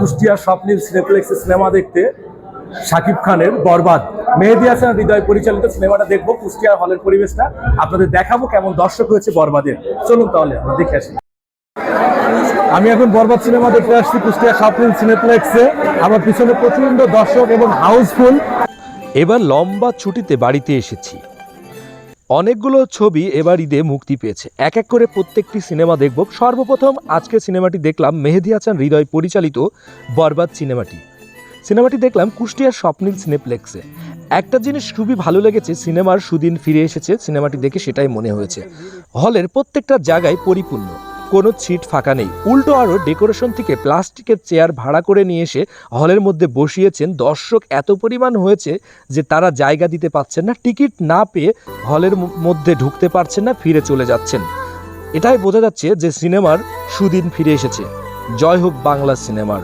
কুষ্টিয়ার স্বপ্নিল সিনেপ্লেক্সে সিনেমা দেখতে শাকিব খানের বরবাদ মেহেদী হাসান হৃদয় পরিচালিত সিনেমাটা দেখবো। কুষ্টিয়া হলের পরিবেশটা আপনাদের দেখাবো, কেমন দর্শক হয়েছে বরবাদের। চলুন তাহলে আমরা দেখে আসি। আমি এখন বরবাদ সিনেমা দেখতে আসছি কুষ্টিয়া স্বপ্নিল সিনেপ্লেক্সে। আমার পিছনে প্রচন্ড দর্শক এবং হাউসফুল। এবার লম্বা ছুটিতে বাড়িতে এসেছি। অনেকগুলো ছবি এবার ঈদে মুক্তি পেয়েছে, এক এক করে প্রত্যেকটি সিনেমা দেখব। সর্বপ্রথম আজকে সিনেমাটি দেখলাম মেহেদী হাসান হৃদয় পরিচালিত বরবাদ সিনেমাটি দেখলাম কুষ্টিয়ার স্বপ্নিল সিনেপ্লেক্সে। একটা জিনিস খুবই ভালো লেগেছে, সিনেমার সুদিন ফিরে এসেছে। সিনেমাটি দেখে সেটাই মনে হয়েছে। হলের প্রত্যেকটা জায়গায় পরিপূর্ণ, কোনো সিট ফাঁকা নেই। উল্টো আরও ডেকোরেশন থেকে প্লাস্টিকের চেয়ার ভাড়া করে নিয়ে এসে হলের মধ্যে বসিয়েছেন। দর্শক এত পরিমাণ হয়েছে যে তারা জায়গা দিতে পারছেন না, টিকিট না পেয়ে হলের মধ্যে ঢুকতে পারছেন না, ফিরে চলে যাচ্ছেন। এটাই বোঝা যাচ্ছে যে সিনেমার সুদিন ফিরে এসেছে। জয় হোক বাংলা সিনেমার।